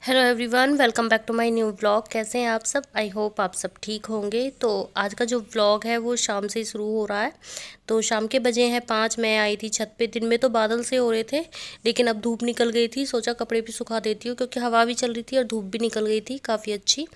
Hello everyone, welcome back to my new vlog. कैसे हैं आप सब? आई होप आप सब ठीक होंगे। तो आज का जो व्लॉग है वो शाम से शुरू हो रहा है। तो शाम के बजे हैं 5। मैं आई थी छत पे। दिन में तो बादल से हो रहे थे, लेकिन अब धूप निकल गई थी। सोचा कपड़े भी सुखा देती हूँ, क्योंकि हवा भी चल रही थी और धूप भी निकल गई थी काफ़ी अच्छी।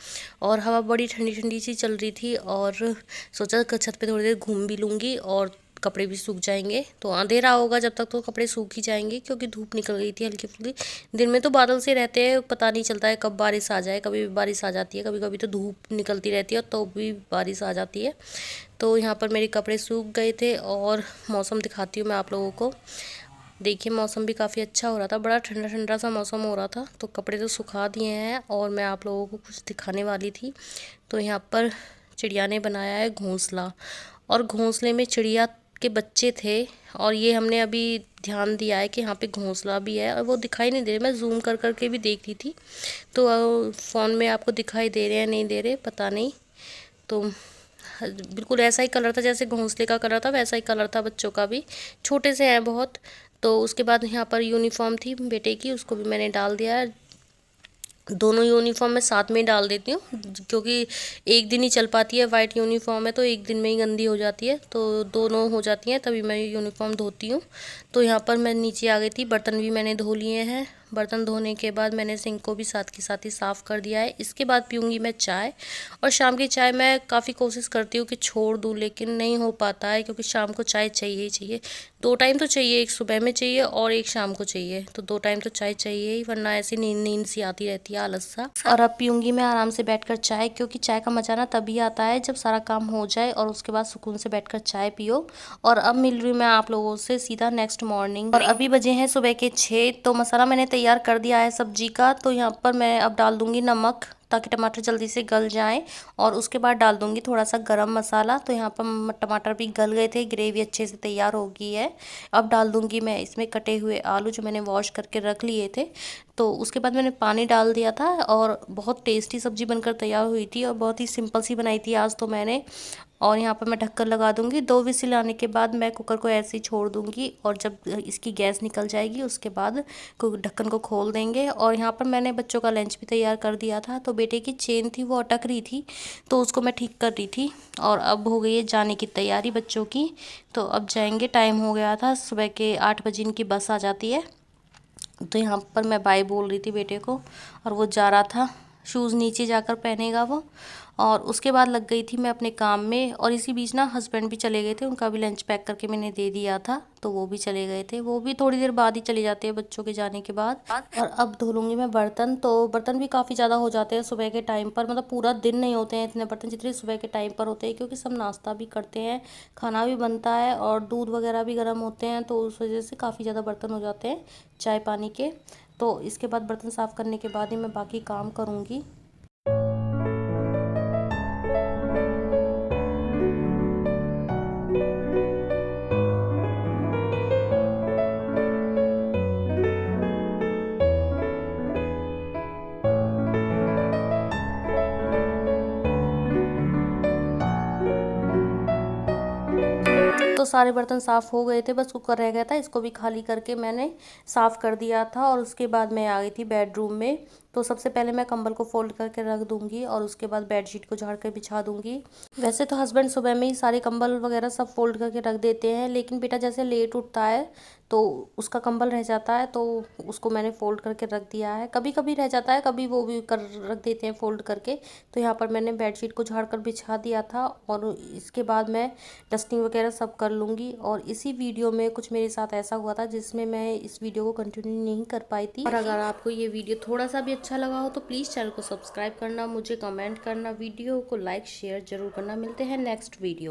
और हवा बड़ी ठंडी ठंडी सी चल रही थी, और सोचा छत पर थोड़ी देर घूम भी लूँगी और कपड़े भी सूख जाएंगे। तो अंधेरा होगा जब तक तो कपड़े सूख ही जाएंगे, क्योंकि धूप निकल गई थी हल्की फुल्की। दिन में तो बादल से रहते हैं, पता नहीं चलता है कब बारिश आ जाए। कभी भी बारिश आ जाती है, कभी कभी तो धूप निकलती रहती है तो भी बारिश आ जाती है। तो यहाँ पर मेरे कपड़े सूख गए थे। और मौसम दिखाती हूँ मैं आप लोगों को। देखिए, मौसम भी काफ़ी अच्छा हो रहा था, बड़ा ठंडा ठंडा सा मौसम हो रहा था। तो कपड़े तो सुखा दिए हैं और मैं आप लोगों को कुछ दिखाने वाली थी। तो यहाँ पर चिड़िया ने बनाया है घोंसला, और घोंसले में चिड़िया के बच्चे थे। और ये हमने अभी ध्यान दिया है कि यहाँ पे घोंसला भी है, और वो दिखाई नहीं दे रहे। मैं जूम कर कर के भी देख रही थी, तो फ़ोन में आपको दिखाई दे रहे हैं नहीं दे रहे पता नहीं। तो बिल्कुल ऐसा ही कलर था जैसे घोंसले का कलर था, वैसा ही कलर था बच्चों का भी। छोटे से हैं बहुत। तो उसके बाद यहाँ पर यूनिफॉर्म थी बेटे की, उसको भी मैंने डाल दिया है। दोनों यूनिफॉर्म मैं साथ में ही डाल देती हूँ, क्योंकि एक दिन ही चल पाती है। वाइट यूनिफॉर्म है तो एक दिन में ही गंदी हो जाती है, तो दोनों हो जाती हैं तभी मैं यूनिफॉर्म धोती हूँ। तो यहाँ पर मैं नीचे आ गई थी। बर्तन भी मैंने धो लिए हैं। बर्तन धोने के बाद मैंने सिंक को भी साथ के साथ ही साफ़ कर दिया है। इसके बाद पीऊँगी मैं चाय। और शाम की चाय मैं काफ़ी कोशिश करती हूँ कि छोड़ दूँ, लेकिन नहीं हो पाता है, क्योंकि शाम को चाय चाहिए ही चाहिए। 2 टाइम तो चाहिए, एक सुबह में चाहिए और एक शाम को चाहिए। तो 2 टाइम तो चाय चाहिए ही, वरना ऐसी नींद नींद सी आती रहती है, आलस सा। और अब पीऊँगी मैं आराम से बैठकर चाय, क्योंकि चाय का मज़ा ना तभी आता है जब सारा काम हो जाए और उसके बाद सुकून से बैठकर चाय पियो। और अब मिल रही हूँ मैं आप लोगों से सीधा नेक्स्ट मॉर्निंग। और अभी बजे हैं सुबह के 6। तो मसाला मैंने तैयार कर दिया है सब्जी का। तो यहाँ पर मैं अब डाल दूँगी नमक, ताकि टमाटर जल्दी से गल जाएं। और उसके बाद डाल दूँगी थोड़ा सा गरम मसाला। तो यहाँ पर टमाटर भी गल गए थे, ग्रेवी अच्छे से तैयार हो गई है। अब डाल दूँगी मैं इसमें कटे हुए आलू, जो मैंने वॉश करके रख लिए थे। तो उसके बाद मैंने पानी डाल दिया था, और बहुत टेस्टी सब्ज़ी बनकर तैयार हुई थी, और बहुत ही सिंपल सी बनाई थी आज तो मैंने। और यहाँ पर मैं ढक्कन लगा दूँगी। 2 विसिल आने के बाद मैं कुकर को ऐसे ही छोड़ दूँगी, और जब इसकी गैस निकल जाएगी उसके बाद ढक्कन को खोल देंगे। और यहाँ पर मैंने बच्चों का लंच भी तैयार कर दिया था। तो बेटे की चेन थी वो अटक रही थी, तो उसको मैं ठीक कर रही थी। और अब हो गई है जाने की तैयारी बच्चों की। तो अब जाएंगे, टाइम हो गया था, सुबह के 8 बजे इनकी बस आ जाती है। तो यहाँ पर मैं बाय बोल रही थी बेटे को, और वो जा रहा था। शूज़ नीचे जाकर पहनेगा वो। और उसके बाद लग गई थी मैं अपने काम में। और इसी बीच ना हस्बैंड भी चले गए थे, उनका भी लंच पैक करके मैंने दे दिया था, तो वो भी चले गए थे। वो भी थोड़ी देर बाद ही चले जाते हैं बच्चों के जाने के बाद। और अब धो लूँगी मैं बर्तन। तो बर्तन भी काफ़ी ज़्यादा हो जाते हैं सुबह के टाइम पर, मतलब पूरा दिन नहीं होते हैं इतने बर्तन जितने सुबह के टाइम पर होते हैं, क्योंकि सब नाश्ता भी करते हैं, खाना भी बनता है, और दूध वगैरह भी गर्म होते हैं। तो उस वजह से काफ़ी ज़्यादा बर्तन हो जाते हैं चाय पानी के। तो इसके बाद बर्तन साफ़ करने के बाद ही मैं बाकी काम करूँगी। तो सारे बर्तन साफ़ हो गए थे, बस कुकर रह गया था, इसको भी खाली करके मैंने साफ़ कर दिया था। और उसके बाद मैं आ गई थी बेडरूम में। तो सबसे पहले मैं कंबल को फोल्ड करके रख दूंगी, और उसके बाद बेडशीट को झाड़ कर बिछा दूंगी। वैसे तो हस्बैंड सुबह में ही सारे कंबल वगैरह सब फोल्ड करके रख देते हैं, लेकिन बेटा जैसे लेट उठता है तो उसका कंबल रह जाता है, तो उसको मैंने फ़ोल्ड करके रख दिया है। कभी कभी रह जाता है, कभी वो भी कर रख देते हैं फ़ोल्ड करके। तो यहाँ पर मैंने बेडशीट को झाड़ कर बिछा दिया था, और इसके बाद मैं डस्टिंग वगैरह सब कर लूँगी। और इसी वीडियो में कुछ मेरे साथ ऐसा हुआ था जिसमें मैं इस वीडियो को कंटिन्यू नहीं कर पाई थी। और अगर आपको ये वीडियो थोड़ा सा भी अच्छा लगा हो तो प्लीज़ चैनल को सब्सक्राइब करना, मुझे कमेंट करना, वीडियो को लाइक शेयर ज़रूर करना। मिलते हैं नेक्स्ट वीडियो।